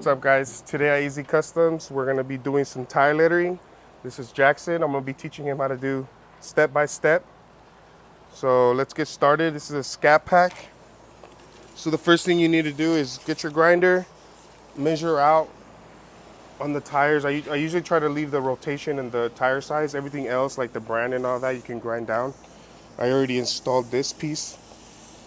What's up, guys? Today at Easy Customs, we're gonna be doing some tire lettering. This is Jackson. I'm gonna be teaching him how to do step by step. So let's get started. This is a scat pack. So the first thing you need to do is get your grinder, measure out on the tires. I usually try to leave the rotation and the tire size. Everything else, like the brand and all that, you can grind down. I already installed this piece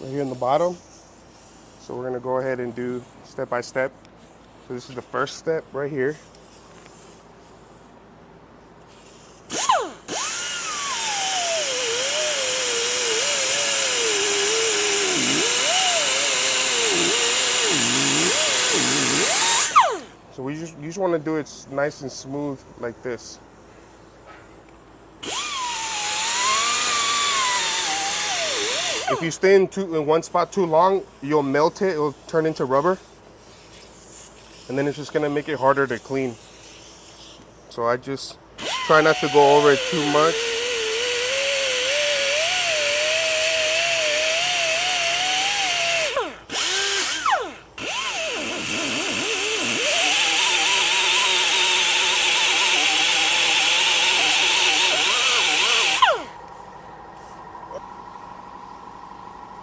right here in the bottom. So we're gonna go ahead and do step by step. So this is the first step right here. So you just want to do it nice and smooth like this. If you stay in one spot too long, you'll melt it. It'll turn into rubber, and then it's just gonna make it harder to clean. So I just try not to go over it too much.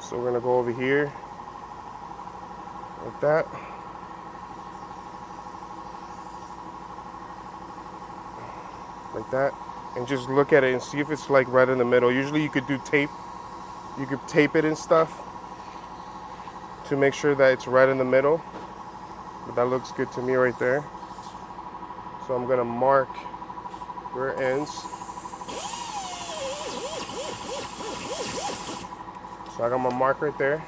So we're gonna go over here like that. Like that. And just look at it and see if it's like right in the middle. Usually you could do tape. You could tape it and stuff to make sure that it's right in the middle. But that looks good to me right there. So I'm gonna mark where it ends. So I got my mark right there.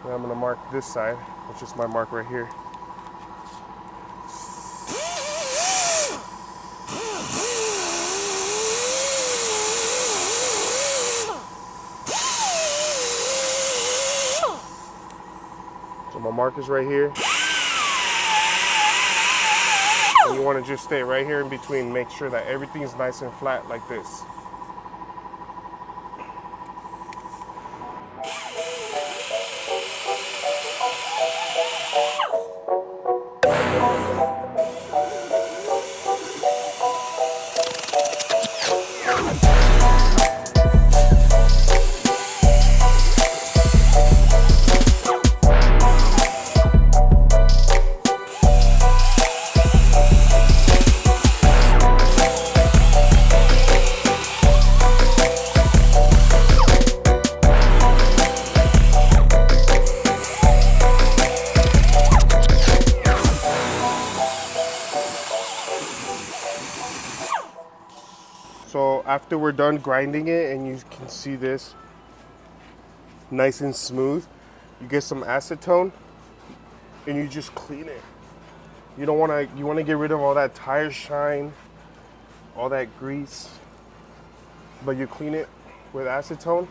And I'm gonna mark this side, which is my mark right here. So my mark is right here. And you want to just stay right here in between. Make sure that everything is nice and flat like this. So after we're done grinding it, and you can see this nice and smooth, you get some acetone and you just clean it. You want to get rid of all that tire shine, all that grease, but you clean it with acetone.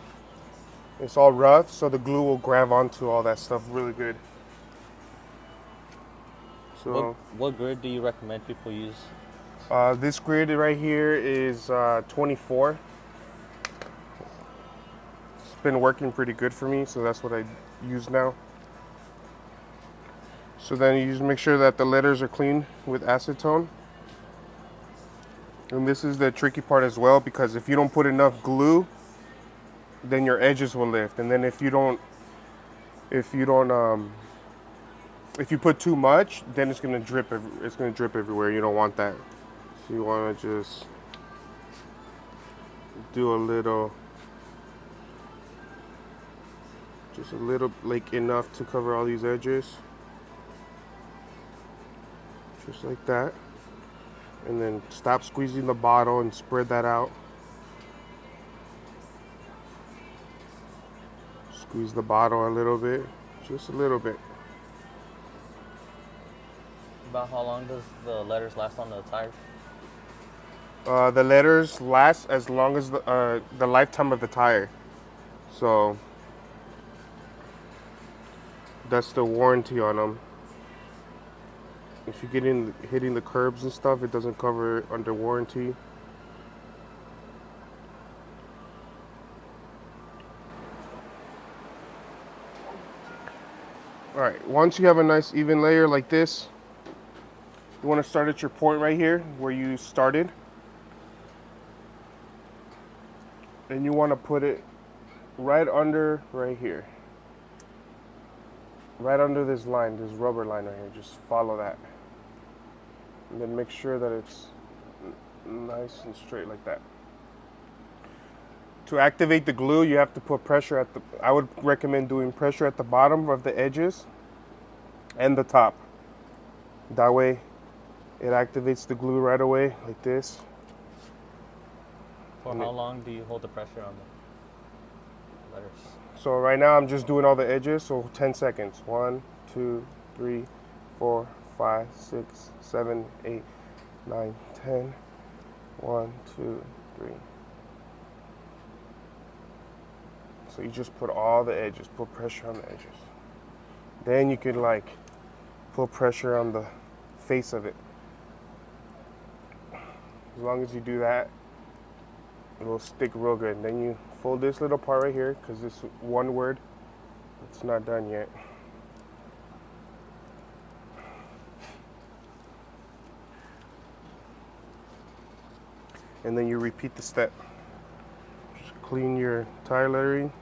It's all rough, so the glue will grab onto all that stuff really good. So what grid do you recommend people use? this grid right here is 24. It's been working pretty good for me, so that's what I use now. So then you just make sure that the letters are clean with acetone. And this is the tricky part as well, because if you don't put enough glue, then your edges will lift. And then if you put too much, then it's gonna drip. It's gonna drip everywhere. You don't want that. So you want to just do a little, like enough to cover all these edges, just like that. And then stop squeezing the bottle and spread that out. Squeeze the bottle a little bit, just a little bit. About how long does the letters last on the tires? The letters last as long as the lifetime of the tire. So that's the warranty on them. If you get hitting the curbs and stuff, it doesn't cover under warranty. All right, once you have a nice even layer like this, you want to start at your point right here where you started. And you want to put it right under right here. Right under this line, this rubber line right here. Just follow that. And then make sure that it's nice and straight like that. To activate the glue, you have to put pressure at the, I would recommend doing pressure at the bottom of the edges and the top. That way it activates the glue right away like this. For how long do you hold the pressure on the letters? So right now I'm just doing all the edges, so 10 seconds. 1, 2, 3, 4, 5, 6, 7, 8, 9, 10. 1, 2, 3. So you just put all the edges, put pressure on the edges. Then you could like put pressure on the face of it. As long as you do that, it will stick real good. Then you fold this little part right here, because this one word, it's not done yet. And then you repeat the step. Just clean your tire lettering.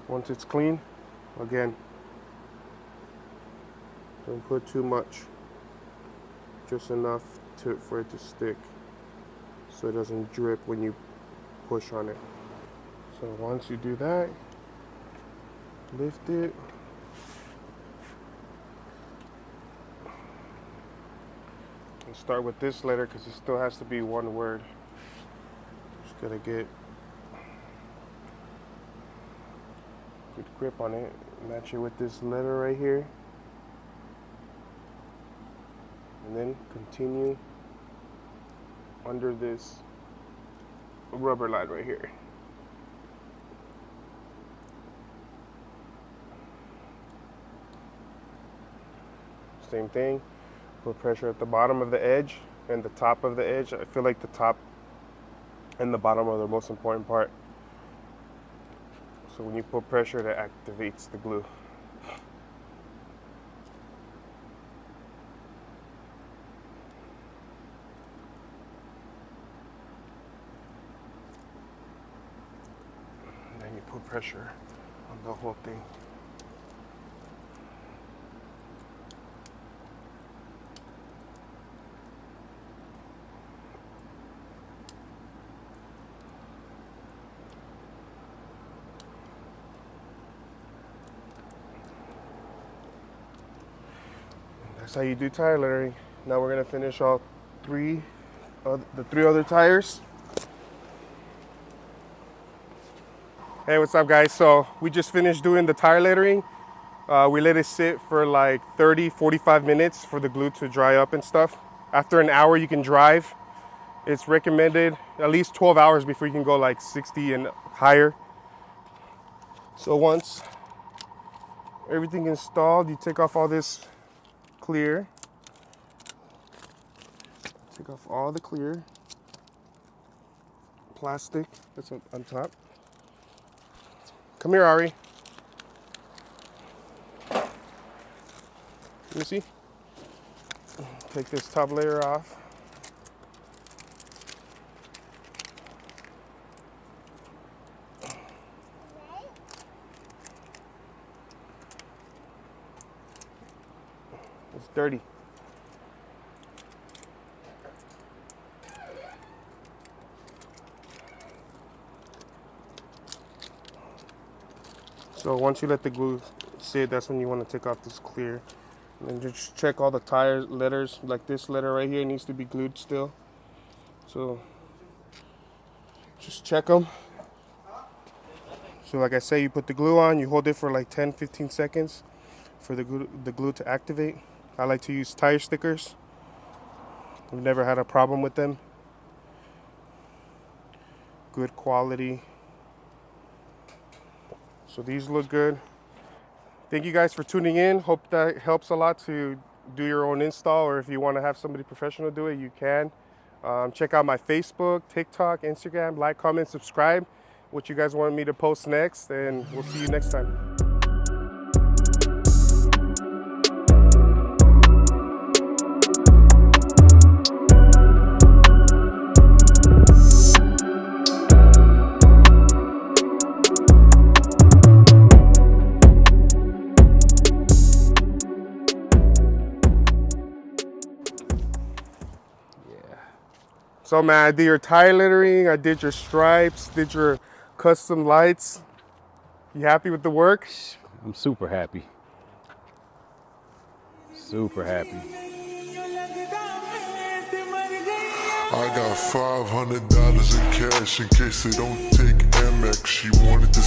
Once it's clean, again, don't put too much. Just enough for it to stick, so it doesn't drip when you push on it. So once you do that, lift it. And start with this letter because it still has to be one word. Just gotta get good grip on it. Match it with this letter right here. And then continue under this rubber line right here. Same thing, put pressure at the bottom of the edge and the top of the edge. I feel like the top and the bottom are the most important part. So when you put pressure, that activates the glue. And then you put pressure on the whole thing. That's how you do tire lettering. Now we're gonna finish all the three other tires. Hey, what's up guys? So we just finished doing the tire lettering. We let it sit for like 30-45 minutes for the glue to dry up and stuff. After an hour you can drive. It's recommended at least 12 hours before you can go like 60 and higher. So once everything installed, you take off all this clear. Take off all the clear plastic that's on top. Come here, Ari. Let me see. Take this top layer off. It's dirty. So once you let the glue sit, that's when you want to take off this clear. And then just check all the tire letters, like this letter right here needs to be glued still. So just check them. So like I say, you put the glue on, you hold it for like 10-15 seconds for the glue to activate. I like to use tire stickers. I've never had a problem with them. Good quality. So these look good. Thank you guys for tuning in. Hope that helps a lot to do your own install, or if you want to have somebody professional do it, you can. Check out my Facebook, TikTok, Instagram, like, comment, subscribe. what you guys want me to post next, and we'll see you next time. So man, I did your tile lettering, I did your stripes, did your custom lights. You happy with the work? I'm super happy. Super happy. I got $500 in cash in case they don't take Amex. She wanted to